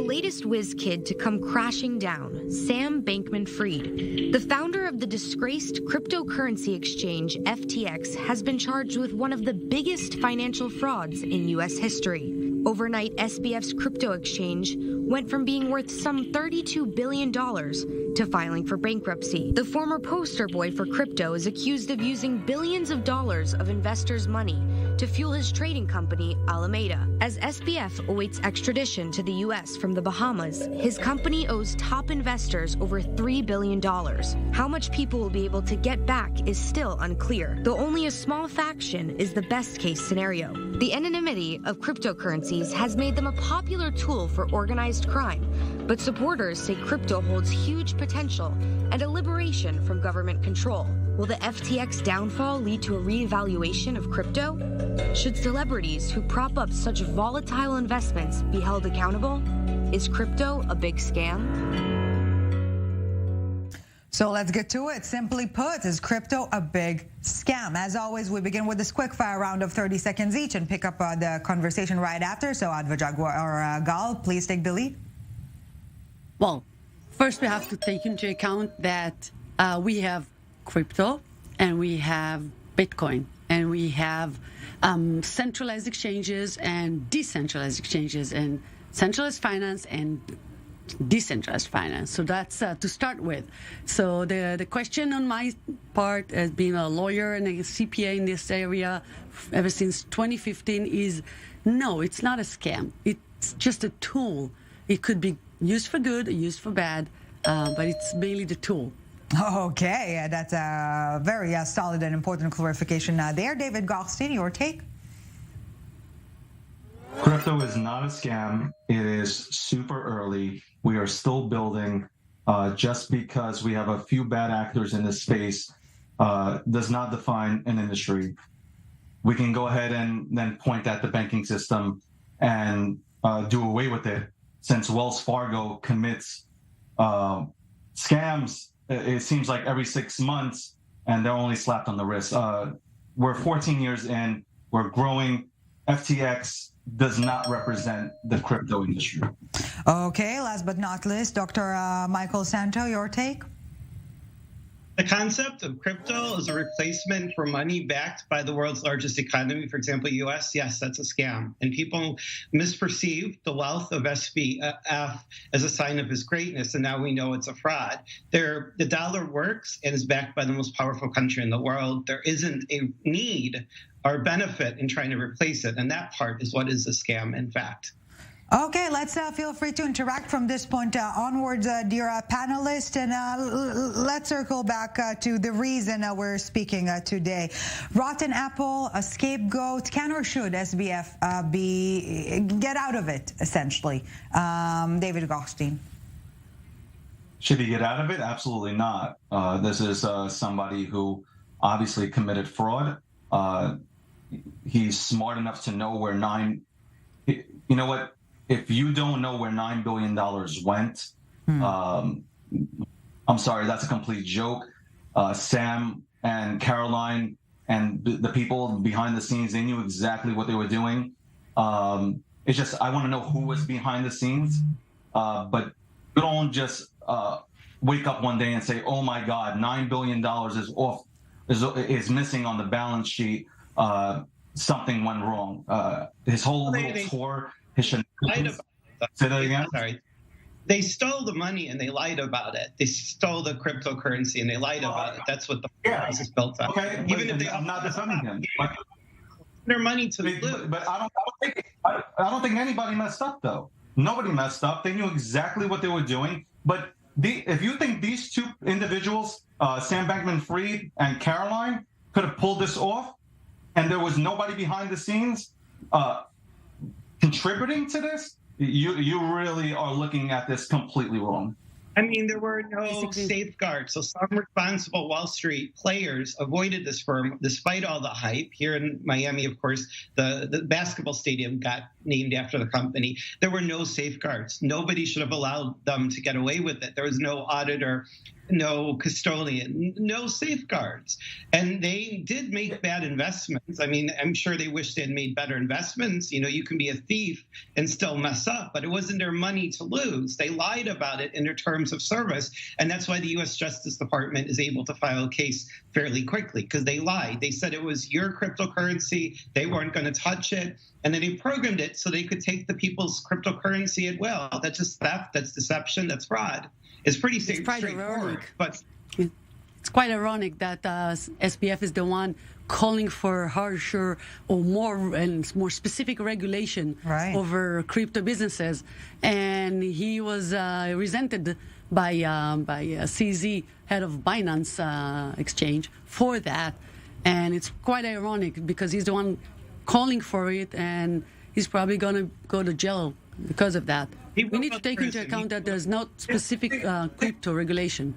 latest whiz kid to come crashing down, Sam Bankman-Fried. The founder of the disgraced cryptocurrency exchange FTX has been charged with one of the biggest financial frauds in U.S. history. Overnight, SBF's crypto exchange went from being worth some $32 billion to filing for bankruptcy. The former poster boy for crypto is accused of using billions of dollars of investors' money to fuel his trading company, Alameda. As SBF awaits extradition to the U.S. from the Bahamas, his company owes top investors over $3 billion. How much people will be able to get back is still unclear, though only a small faction is the best-case scenario. The anonymity of cryptocurrencies has made them a popular tool for organized crime, but supporters say crypto holds huge potential and a liberation from government control. Will the FTX downfall lead to a reevaluation of crypto? Should celebrities who prop up such volatile investments be held accountable? Is crypto a big scam? So let's get to it. Simply put, is crypto a big scam? As always, we begin with this quick fire round of 30 seconds each and pick up the conversation right after. So Adva Jaguar Gal, please take the lead. Well, first we have to take into account that we have crypto and we have Bitcoin and we have centralized exchanges and decentralized exchanges and centralized finance and decentralized finance. So that's to start with. So the question on my part, as being a lawyer and a CPA in this area ever since 2015, is no, it's not a scam. It's just a tool. It could be used for good or used for bad, but it's mainly the tool. Okay, that's a very solid and important clarification there. David Gokhshtein, your take? Crypto is not a scam. It is super early. We are still building. Just because we have a few bad actors in this space does not define an industry. We can go ahead and then point at the banking system and do away with it. Since Wells Fargo commits scams, it seems like every 6 months, and they're only slapped on the wrist. We're 14 years in. We're growing. FTX does not represent the crypto industry. Okay, last but not least, Dr. Michael Szanto, your take? The concept of crypto as a replacement for money backed by the world's largest economy, for example, U.S., yes, that's a scam. And people misperceive the wealth of SBF as a sign of his greatness, and now we know it's a fraud. The dollar works and is backed by the most powerful country in the world. There isn't a need or benefit in trying to replace it, and that part is what is a scam, in fact. Okay, let's feel free to interact from this point onwards, dear panelists, and let's circle back to the reason we're speaking today. Rotten apple, a scapegoat. Can or should SBF get out of it, essentially? David Gokhshtein. Should he get out of it? Absolutely not. This is somebody who obviously committed fraud. He's smart enough to know where you know what? If you don't know where $9 billion went, I'm sorry, that's a complete joke. Sam and Caroline and the people behind the scenes, they knew exactly what they were doing. It's just, I want to know who was behind the scenes. But you don't just wake up one day and say, oh my God, $9 billion is missing on the balance sheet. Something went wrong. His whole little tour, say that again? Sorry. They stole the money and they lied about it. They stole the cryptocurrency and they lied about it. That's what the process is built on. Okay, even if I'm not defending him. Their money to lose. But I don't think anybody messed up though. Nobody messed up. They knew exactly what they were doing. But if you think these two individuals, Sam Bankman-Fried and Caroline, could have pulled this off, and there was nobody behind the scenes contributing to this, you really are looking at this completely wrong. I mean, there were no safeguards. So some responsible Wall Street players avoided this firm despite all the hype. Here in Miami, of course, the basketball stadium got named after the company. There were no safeguards. Nobody should have allowed them to get away with it. There was no auditor no custodian, no safeguards. And they did make bad investments. I mean, I'm sure they wish they had made better investments. You know, you can be a thief and still mess up, but it wasn't their money to lose. They lied about it in their terms of service. And that's why the U.S. Justice Department is able to file a case fairly quickly, because they lied. They said it was your cryptocurrency. They weren't going to touch it. And then they programmed it so they could take the people's cryptocurrency at will. That's just theft. That's deception. That's fraud. It's pretty straightforward. But it's quite ironic that SBF is the one calling for harsher or more specific regulation over crypto businesses, and he was resented by CZ, head of Binance exchange, for that. And it's quite ironic because he's the one calling for it, and he's probably going to go to jail because of that. We need to take into account that there's no specific crypto regulation.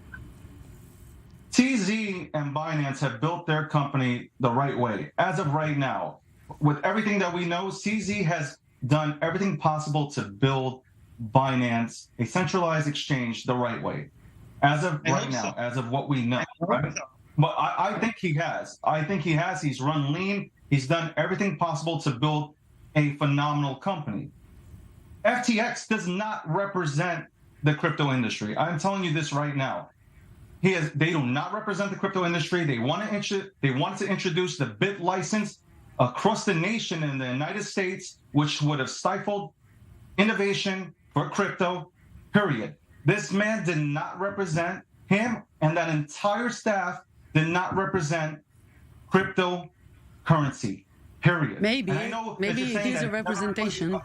TZ and Binance have built their company the right way. As of right now, with everything that we know, CZ has done everything possible to build Binance, a centralized exchange, the right way. As of right now, as of what we know. Right? But I think he has. He's run lean. He's done everything possible to build a phenomenal company. FTX does not represent the crypto industry. I'm telling you this right now. They do not represent the crypto industry. They wanted to introduce the BIT license across the nation in the United States, which would have stifled innovation for crypto, period. This man did not represent, him and that entire staff did not represent cryptocurrency, period. Maybe it is a representation.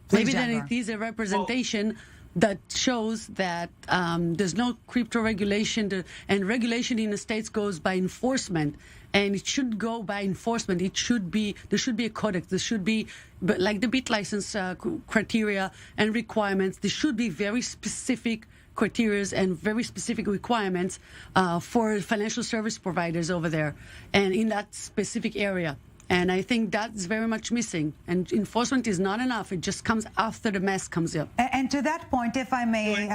Maybe then it is a representation that shows that there's no crypto regulation, and regulation in the States goes by enforcement, and it should go by enforcement. There should be a codex. There should be, but like the BIT license criteria and requirements, there should be very specific criteria and very specific requirements for financial service providers over there and in that specific area. And I think that's very much missing. And enforcement is not enough. It just comes after the mess comes up. And to that point, if I may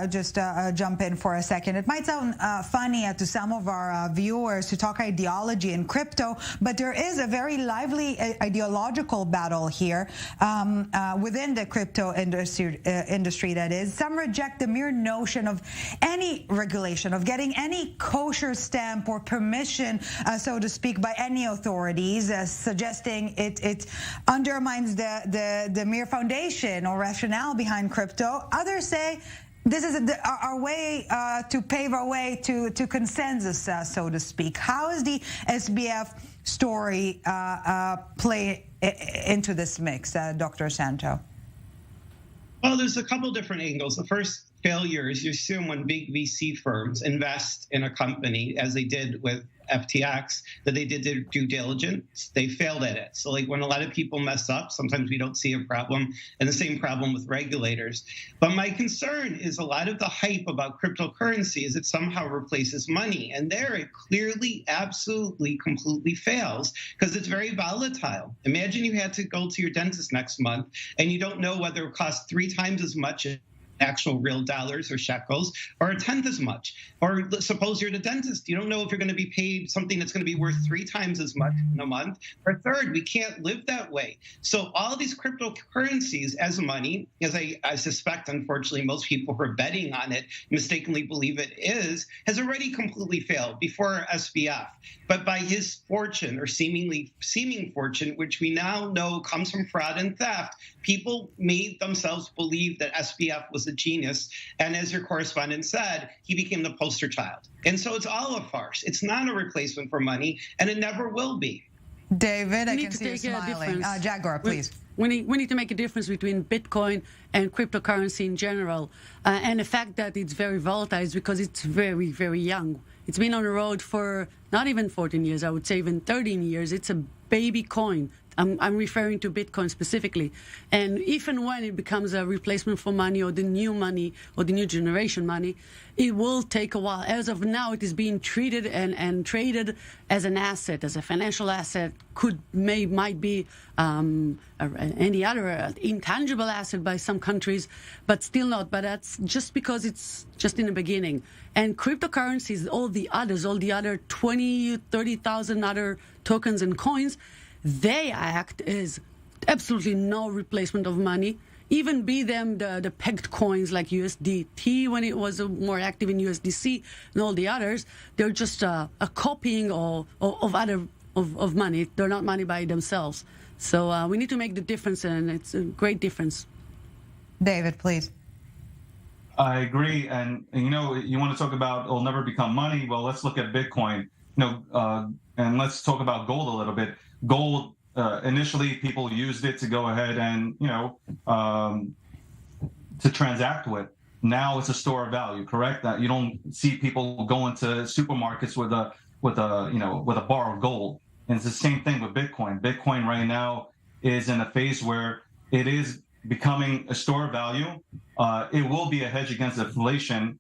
just jump in for a second, it might sound funny to some of our viewers to talk ideology in crypto, but there is a very lively ideological battle here within the crypto industry. That is, some reject the mere notion of any regulation, of getting any kosher stamp or permission, so to speak, by any authorities, suggesting it undermines the mere foundation or rationale behind crypto. Others say this is our way to pave our way to consensus, so to speak. How is the SBF story play into this mix, Dr. Szanto? Well, there's a couple different angles. The first failure is you assume when big VC firms invest in a company, as they did with FTX, that they did their due diligence. They failed at it. So like when a lot of people mess up, sometimes we don't see a problem, and the same problem with regulators. But my concern is a lot of the hype about cryptocurrency is it somehow replaces money. And there it clearly, absolutely, completely fails because it's very volatile. Imagine you had to go to your dentist next month and you don't know whether it costs 3 times as much actual real dollars or shekels, or a tenth as much. Or suppose you're the dentist. You don't know if you're going to be paid something that's going to be worth 3 times as much in a month. Or third, we can't live that way. So all these cryptocurrencies as money, as I suspect, unfortunately, most people who are betting on it mistakenly believe it is, has already completely failed before SBF. But by his fortune, or seeming fortune, which we now know comes from fraud and theft, people made themselves believe that SBF was a genius. And as your correspondent said, he became the poster child. And so it's all a farce. It's not a replacement for money, and it never will be. David, I can see you smiling. Jaguar, please. We need to make a difference between Bitcoin and cryptocurrency in general. And the fact that it's very volatile is because it's very, very young. It's been on the road for not even 14 years, I would say even 13 years. It's a baby coin. I'm referring to Bitcoin specifically. And if and when it becomes a replacement for money or the new money or the new generation money, it will take a while. As of now, it is being treated and traded as an asset, as a financial asset, might be any other intangible asset by some countries, but still not. But that's just because it's just in the beginning. And cryptocurrencies, all the other 20, 30,000 other tokens and coins, they act as absolutely no replacement of money. Even be them the pegged coins like USDT when it was more active in USDC and all the others, they're just a copying of money. They're not money by themselves. So we need to make the difference, and it's a great difference. David, please. I agree. And you want to talk about it'll never become money. Well, let's look at Bitcoin. And let's talk about gold a little bit. Gold, initially people used it to go ahead and, to transact with. Now it's a store of value, correct? That you don't see people going to supermarkets with a bar of gold. And it's the same thing with Bitcoin. Bitcoin right now is in a phase where it is becoming a store of value. It will be a hedge against inflation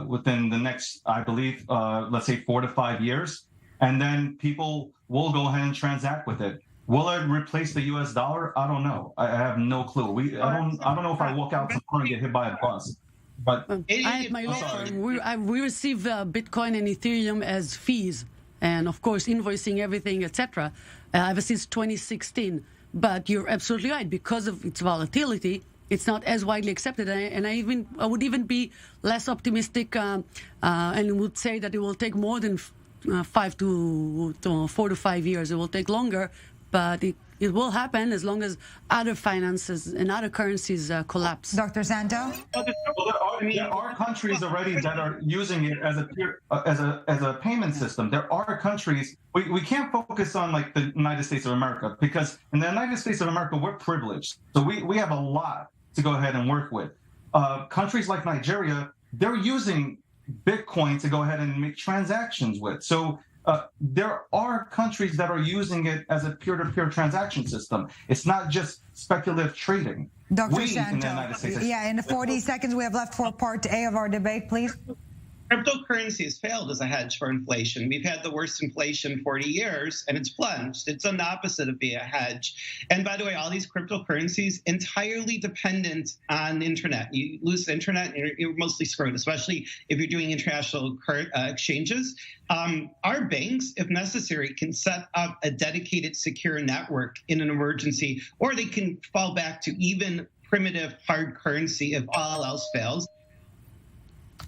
within the next, I believe, let's say 4 to 5 years. And then people will go ahead and transact with it. Will it replace the U.S. dollar? I don't know. I have no clue. I don't know if I walk out tomorrow and get hit by a bus. But I at my law firm, we receive Bitcoin and Ethereum as fees, and of course invoicing everything, etc. Ever since 2016. But you're absolutely right. Because of its volatility, it's not as widely accepted. And I would even be less optimistic and would say that it will take more than 4 to 5 years. It will take longer, but it will happen as long as other finances and other currencies collapse. Dr. Szanto? There are countries already that are using it as a payment system. There are countries. We can't focus on like the United States of America, because in the United States of America we're privileged, so we have a lot to go ahead and work with. Countries like Nigeria, they're using Bitcoin to go ahead and make transactions with. So there are countries that are using it as a peer-to-peer transaction system. It's not just speculative trading. Dr. Szanto, in the 40 seconds we have left for part A of our debate, please. Cryptocurrency has failed as a hedge for inflation. We've had the worst inflation in 40 years, and it's plunged. It's an opposite of being a hedge. And by the way, all these cryptocurrencies entirely dependent on the internet. You lose the internet, and you're mostly screwed, especially if you're doing international exchanges. Our banks, if necessary, can set up a dedicated secure network in an emergency, or they can fall back to even primitive hard currency if all else fails.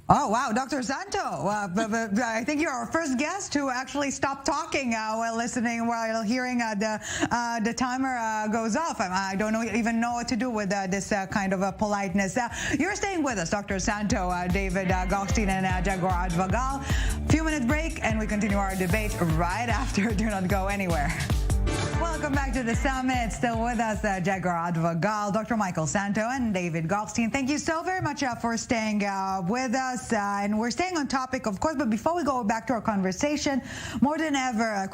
Oh, wow, Dr. Szanto, I think you're our first guest who actually stopped talking while hearing the timer goes off. I don't even know what to do with this kind of politeness. You're staying with us, Dr. Szanto, David Gokhshtein, and Jaguar Adva Gal. Few minutes break, and we continue our debate right after. Do not go anywhere. Welcome back to the summit. Still with us, Jaguar Adva Gal, Dr. Michael Szanto, and David Gokhshtein. Thank you so very much for staying with us. And we're staying on topic, of course, but before we go back to our conversation, more than ever,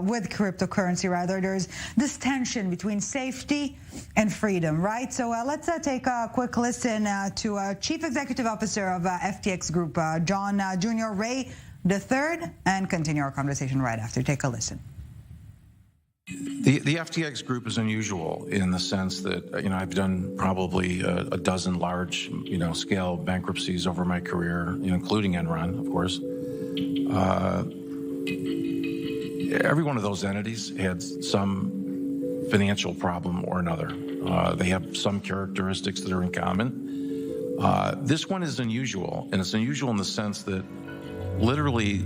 with cryptocurrency, there's this tension between safety and freedom, right? So let's take a quick listen to Chief Executive Officer of FTX Group, John Jr. Ray III, and continue our conversation right after. Take a listen. The FTX Group is unusual in the sense that, I've done probably a dozen large, scale bankruptcies over my career, including Enron, of course. Every one of those entities had some financial problem or another. They have some characteristics that are in common. This one is unusual, and it's unusual in the sense that literally,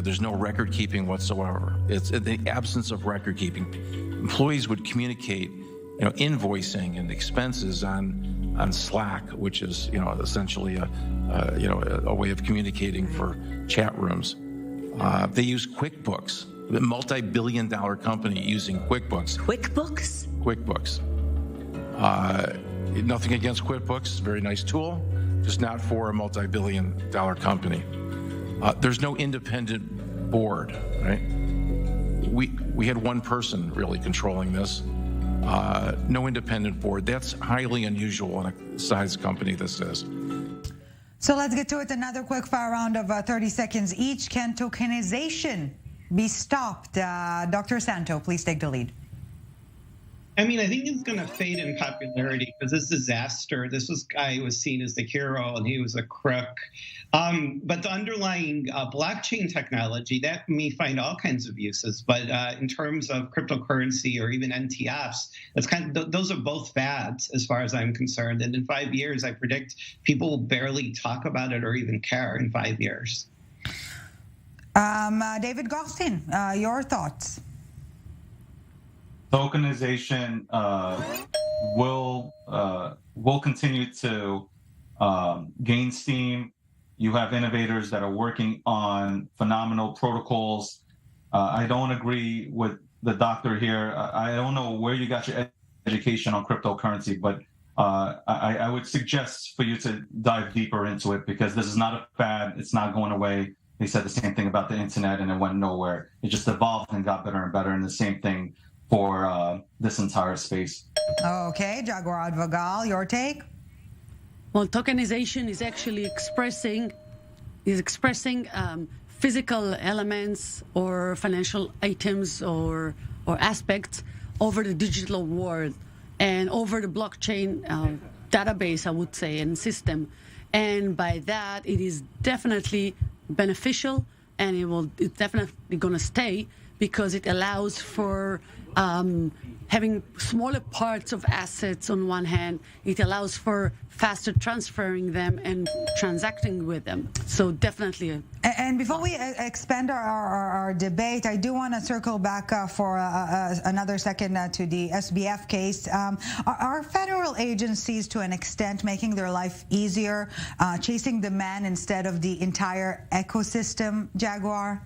there's no record keeping whatsoever. It's in the absence of record keeping. Employees would communicate, invoicing and expenses on Slack, which is, essentially a way of communicating for chat rooms. They use QuickBooks, a multi-billion-dollar company using QuickBooks. QuickBooks. Nothing against QuickBooks. It's a very nice tool, just not for a multi-billion-dollar company. There's no independent board, right? we had one person really controlling this, no independent board. That's highly unusual in a size company this is. So let's get to it. Another quick fire round of 30 seconds each. Can tokenization be stopped? Dr. Szanto, please take the lead. I mean, I think it's going to fade in popularity because this disaster, this guy who was seen as the hero and he was a crook. But the underlying blockchain technology, that may find all kinds of uses. But in terms of cryptocurrency or even NTFs, that's those are both fads as far as I'm concerned. And in 5 years, I predict people will barely talk about it or even care in 5 years. David Gokhshtein, your thoughts? Tokenization will continue to gain steam. You have innovators that are working on phenomenal protocols. I don't agree with the doctor here. I don't know where you got your education on cryptocurrency, but I would suggest for you to dive deeper into it because this is not a fad. It's not going away. They said the same thing about the internet and it went nowhere. It just evolved and got better and better. And the same thing for this entire space. Okay, Jaguar Adva Gal, your take? Well, tokenization is actually expressing physical elements or financial items or aspects over the digital world and over the blockchain database, I would say, and system. And by that, it is definitely beneficial, and it's definitely going to stay because it allows for having smaller parts of assets on one hand. It allows for faster transferring them and transacting with them. So definitely. And before we expand our debate, I do want to circle back for another second to the SBF case. Are federal agencies, to an extent, making their life easier, chasing the man instead of the entire ecosystem, Jaguar?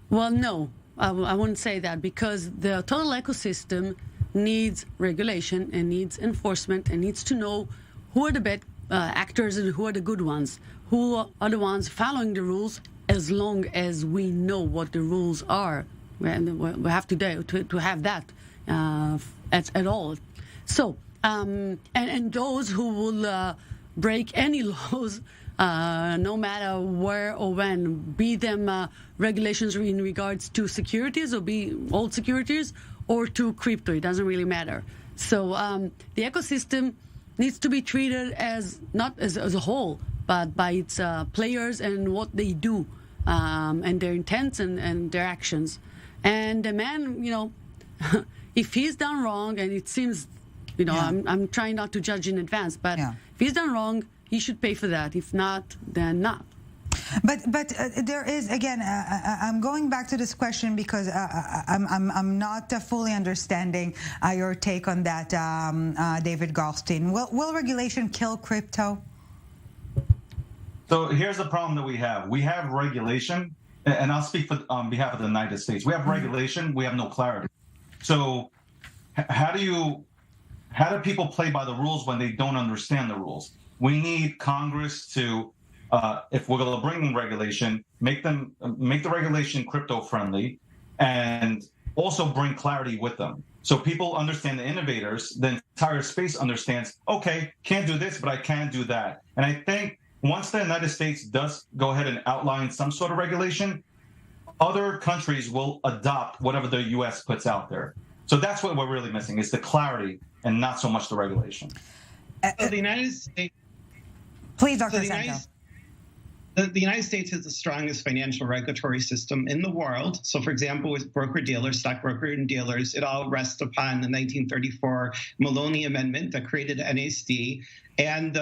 Well, no. I wouldn't say that because the total ecosystem needs regulation and needs enforcement and needs to know who are the bad actors and who are the good ones, who are the ones following the rules as long as we know what the rules are. And we have to have that at all. So, and those who will break any laws, no matter where or when, be them regulations in regards to securities or be old securities or to crypto, it doesn't really matter. So the ecosystem needs to be treated as not as a whole, but by its players and what they do and their intents and their actions. And the man, if he's done wrong, and it seems, I'm trying not to judge in advance, but if he's done wrong, he should pay for that. If not, then not. But there is, again, I'm going back to this question because I'm not fully understanding your take on that, David Gokhshtein. Will regulation kill crypto? So here's the problem that we have. We have regulation, and I'll speak on behalf of the United States. We have regulation. We have no clarity. So how do people play by the rules when they don't understand the rules? We need Congress to, if we're going to bring in regulation, make the regulation crypto friendly, and also bring clarity with them. So people understand, the innovators, the entire space understands, okay, can't do this, but I can do that. And I think once the United States does go ahead and outline some sort of regulation, other countries will adopt whatever the U.S. puts out there. So that's what we're really missing, is the clarity and not so much the regulation. So the United States... Please, Dr. Szanto. The United States has the strongest financial regulatory system in the world. So, for example, with broker-dealers, stockbroker and dealers, it all rests upon the 1934 Maloney Amendment that created NASD. And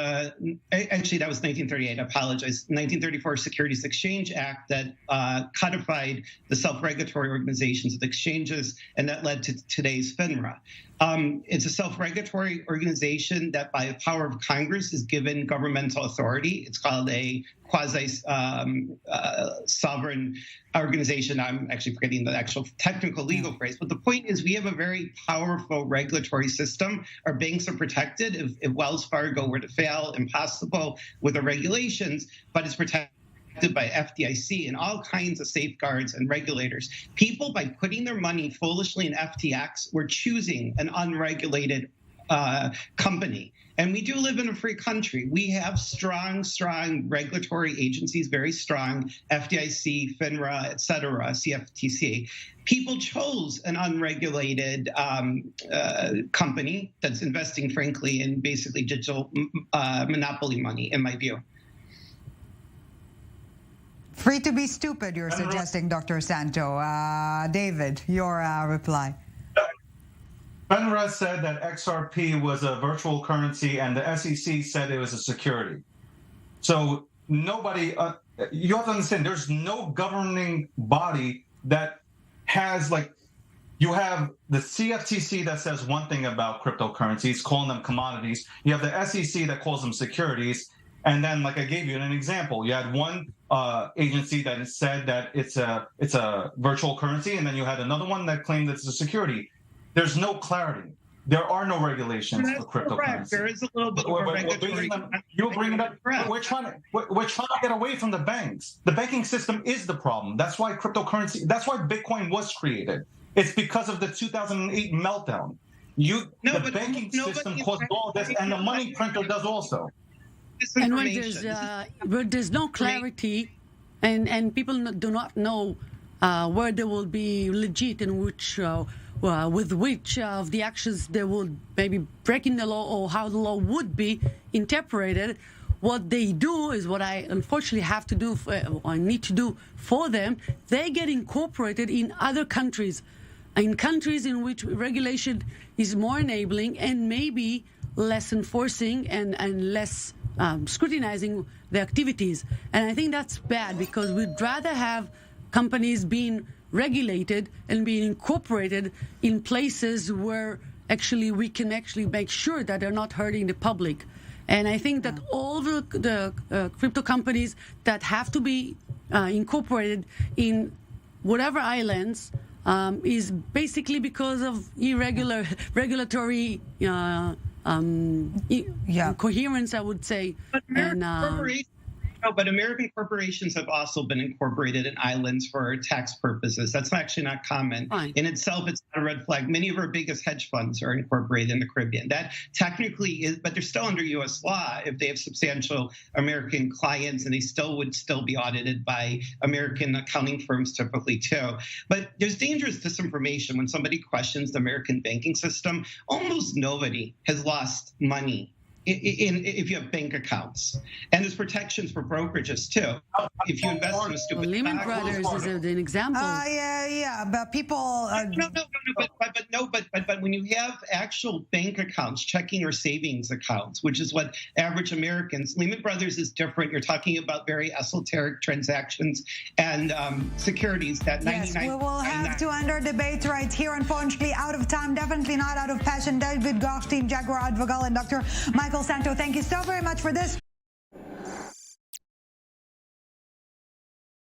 actually, that was 1938. I apologize. 1934 Securities Exchange Act that codified the self-regulatory organizations of the exchanges, and that led to today's FINRA. It's a self-regulatory organization that, by the power of Congress, is given governmental authority. It's called a quasi-sovereign organization. I'm actually forgetting the actual technical legal phrase. But the point is, we have a very powerful regulatory system. Our banks are protected. If Wells Fargo were to fail, impossible with the regulations, but it's protected by FDIC and all kinds of safeguards and regulators. People, by putting their money foolishly in FTX, were choosing an unregulated company. And we do live in a free country. We have strong regulatory agencies, very strong, FDIC, FINRA, et cetera, CFTC. People chose an unregulated company that's investing, frankly, in basically digital monopoly money, in my view. Free to be stupid, you're suggesting, Dr. Szanto. David, your reply. FINRA said that XRP was a virtual currency, and the SEC said it was a security. So nobody, you have to understand, there's no governing body that has, like, you have the CFTC that says one thing about cryptocurrencies, calling them commodities. You have the SEC that calls them securities. And then, like I gave you an example, you had one agency that said that it's a virtual currency, and then you had another one that claimed it's a security. There's no clarity. There are no regulations for cryptocurrency. Correct. There is a little bit of regulatory. You'll bring it up. We're trying to get away from the banks. The banking system is the problem. That's why cryptocurrency. That's why Bitcoin was created. It's because of the 2008 meltdown. The banking system caused all this, and the money printer does also. And when there's no clarity, and people do not know where they will be legit and which. With which of the actions they will maybe breaking the law or how the law would be interpreted, what they do is what I unfortunately have to do, or need to do for them. They get incorporated in other countries, in countries in which regulation is more enabling and maybe less enforcing and less scrutinizing the activities. And I think that's bad because we'd rather have companies being regulated and being incorporated in places where actually we can actually make sure that they're not hurting the public. And I think that all the crypto companies that have to be incorporated in whatever islands is basically because of irregular regulatory coherence, I would say. But American corporations have also been incorporated in islands for tax purposes. That's actually not common. Fine. In itself, it's not a red flag. Many of our biggest hedge funds are incorporated in the Caribbean. That technically is, but they're still under U.S. law if they have substantial American clients, and they would still be audited by American accounting firms typically too. But there's dangerous disinformation when somebody questions the American banking system. Almost nobody has lost money if you have bank accounts, and there's protections for brokerages too. If you invest in a stupid Lehman Brothers is an example. But people. But when you have actual bank accounts, checking or savings accounts, which is what average Americans. Lehman Brothers is different. You're talking about very esoteric transactions and securities that 99. Yes, we will have to end our debate right here. Unfortunately, out of time. Definitely not out of passion. David Gokhshtein, Jaguar Adva Gal, and Dr. Michael Szanto, thank you so very much for this.